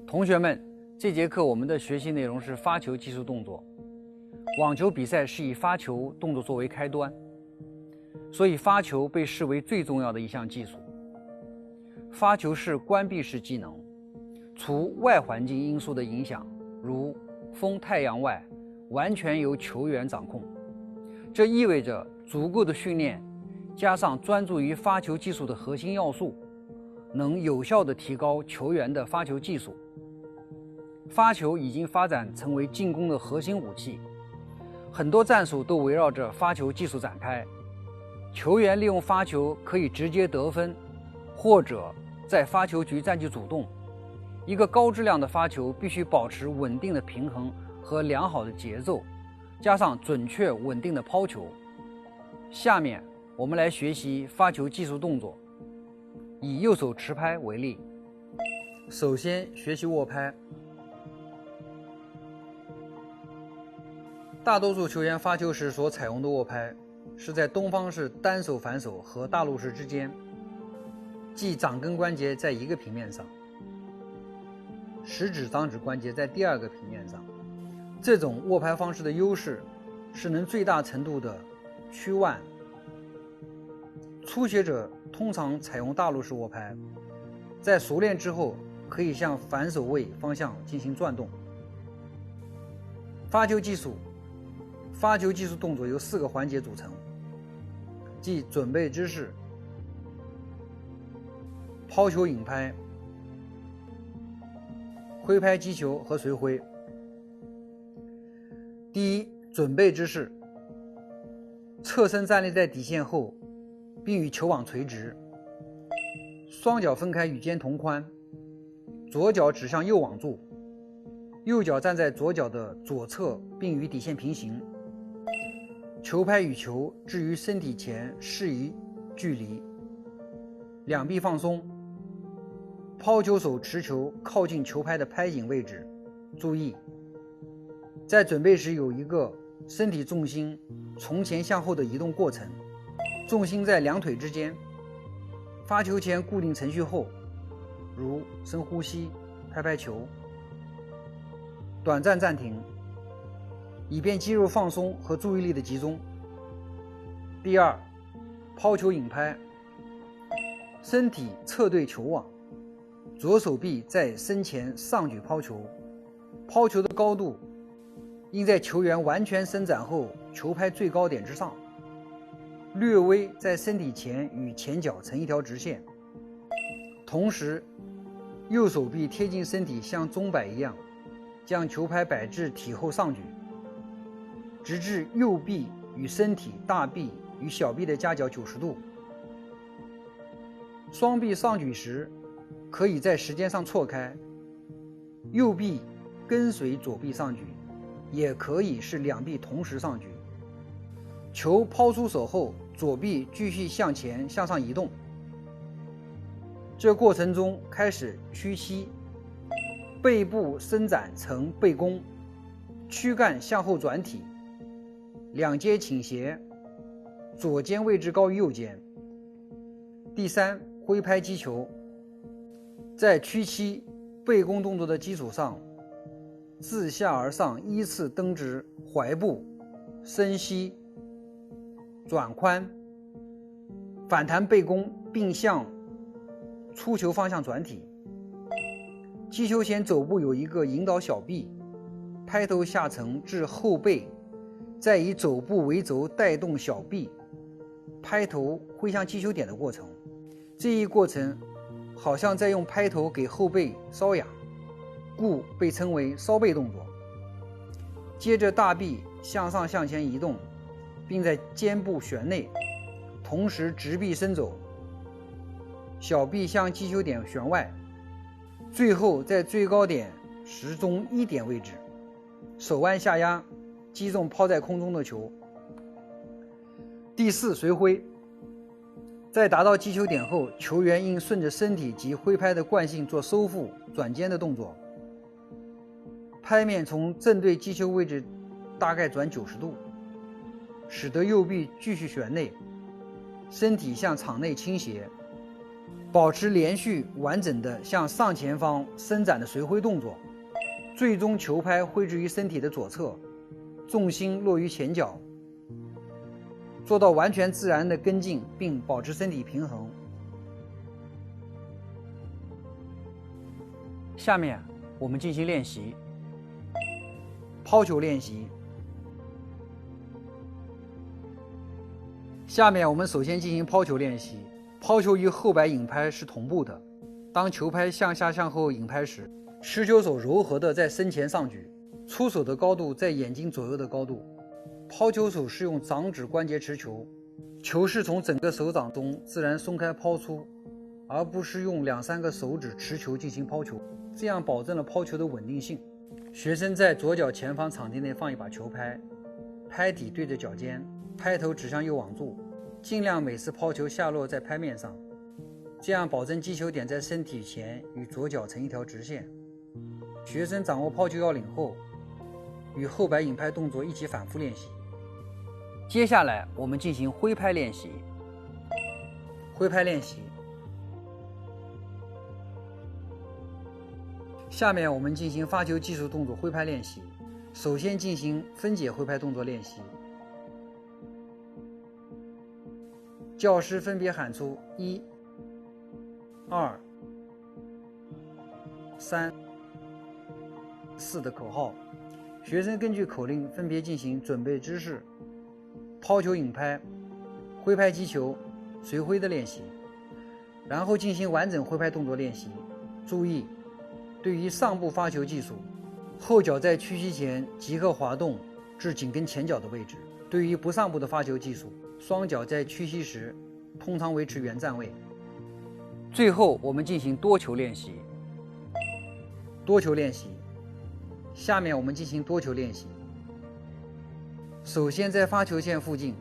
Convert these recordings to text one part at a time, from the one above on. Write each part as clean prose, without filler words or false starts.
同学们，这节课我们的学习内容是发球技术动作。网球比赛是以发球动作作为开端，所以发球被视为最重要的一项技术。发球是关闭式技能，除外环境因素的影响，如风、太阳外，完全由球员掌控。这意味着足够的训练加上专注于发球技术的核心要素，能有效地提高球员的发球技术。发球已经发展成为进攻的核心武器，很多战术都围绕着发球技术展开。球员利用发球可以直接得分，或者在发球局占据主动。一个高质量的发球必须保持稳定的平衡和良好的节奏，加上准确稳定的抛球。下面我们来学习发球技术动作。以右手持拍为例，首先学习握拍。大多数球员发球时所采用的握拍是在东方式单手反手和大陆式之间，即掌根关节在一个平面上，食指、掌指关节在第二个平面上。这种握拍方式的优势是能最大程度的屈腕。初学者通常采用大陆式握拍，在熟练之后可以向反手位方向进行转动。发球技术动作由4个环节组成，即准备姿势、抛球引拍、挥拍击球和随挥。第一，准备姿势，侧身站立在底线后，并与球网垂直，双脚分开与肩同宽，左脚指向右网柱，右脚站在左脚的左侧并与底线平行，球拍与球置于身体前适宜距离，两臂放松，抛球手持球靠近球拍的拍颈位置。注意，在准备时有一个身体重心从前向后的移动过程，重心在两腿之间。发球前固定程序后，如深呼吸、拍拍球，短暂暂停，以便肌肉放松和注意力的集中。第二，抛球引拍，身体侧对球网，左手臂在身前上举抛球，抛球的高度应在球员完全伸展后球拍最高点之上，略微在身体前与前脚成一条直线。同时，右手臂贴近身体，像钟摆一样将球拍摆至体后上举，直至右臂与身体、大臂与小臂的夹角90度。双臂上举时可以在时间上错开，右臂跟随左臂上举，也可以是两臂同时上举。球抛出手后，左臂继续向前向上移动。这过程中开始屈膝，背部伸展成背弓，躯干向后转体，两肩倾斜，左肩位置高于右肩。第三，挥拍击球，在屈膝、背弓动作的基础上，自下而上依次蹬直踝部，深吸，转髋，反弹背弓，并向出球方向转体。击球前肘部有一个引导小臂，拍头下沉至后背，再以肘部为轴带动小臂，拍头挥向击球点的过程。这一过程好像在用拍头给后背搔痒，故被称为搔背动作。接着大臂向上向前移动，并在肩部旋内，同时直臂伸走，小臂向击球点旋外，最后在最高点时钟1点位置，手腕下压，击中抛在空中的球。第四，随挥，在达到击球点后，球员应顺着身体及挥拍的惯性做收腹、转肩的动作，拍面从正对击球位置大概转90度，使得右臂继续旋内，身体向场内倾斜，保持连续完整的向上前方伸展的随挥动作，最终球拍挥之于身体的左侧，重心落于前脚，做到完全自然的跟进并保持身体平衡。下面我们进行练习。抛球练习。下面我们首先进行抛球练习。抛球与后摆引拍是同步的。当球拍向下向后引拍时，持球手柔和地在身前上举，出手的高度在眼睛左右的高度。抛球手是用掌指关节持球，球是从整个手掌中自然松开抛出，而不是用2-3个手指持球进行抛球，这样保证了抛球的稳定性。学生在左脚前方场地内放一把球拍，拍底对着脚尖，拍头指向右网柱，尽量每次抛球下落在拍面上，这样保证击球点在身体前与左脚成一条直线。学生掌握抛球要领后，与后摆引拍动作一起反复练习。接下来我们进行挥拍练习。挥拍练习。下面我们进行发球技术动作挥拍练习。首先进行分解挥拍动作练习。教师分别喊出1、2、3、4的口号，学生根据口令分别进行准备姿势、抛球引拍、挥拍击球、随挥的练习，然后进行完整挥拍动作练习。注意，对于上步发球技术，后脚在屈膝前即刻滑动至紧跟前脚的位置；对于不上步的发球技术，双脚在屈膝时通常维持原站位。最后我们进行多球练习。多球练习。下面我们进行多球练习。首先在发球线附近，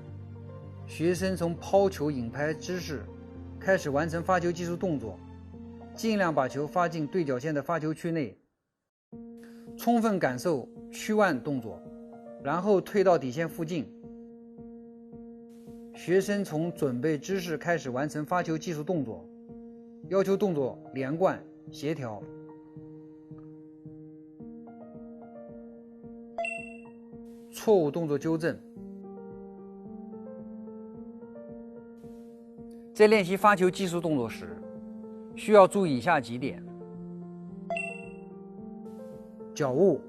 学生从抛球引拍姿势开始完成发球技术动作，尽量把球发进对角线的发球区内，充分感受屈腕动作，然后退到底线附近。学生从准备姿势开始完成发球技术动作，要求动作连贯协调。错误动作纠正。在练习发球技术动作时，需要注意以下几点：脚误、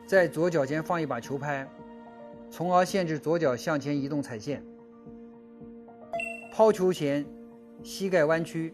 在左脚尖放一把球拍，从而限制左脚向前移动踩线。抛球前膝盖弯曲。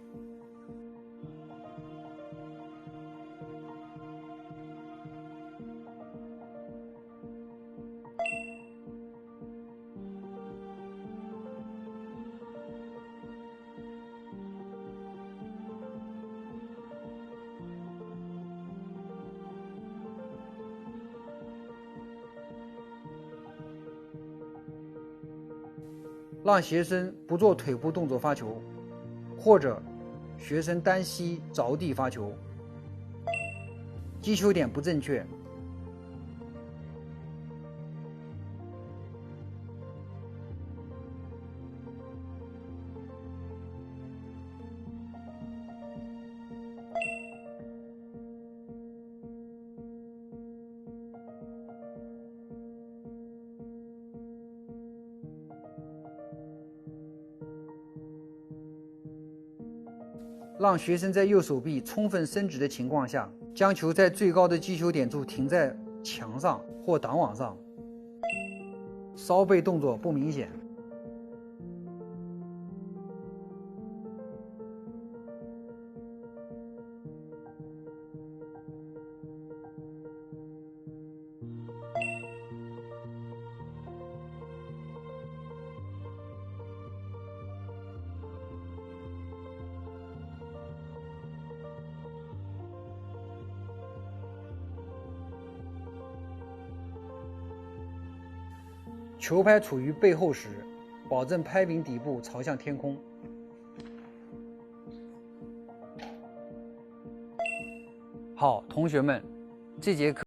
让学生不做腿部动作发球，或者学生单膝着地发球，击球点不正确。让学生在右手臂充分伸直的情况下，将球在最高的击球点处停在墙上或挡网上，稍背动作不明显。球拍处于背后时，保证拍柄底部朝向天空。好，同学们，这节课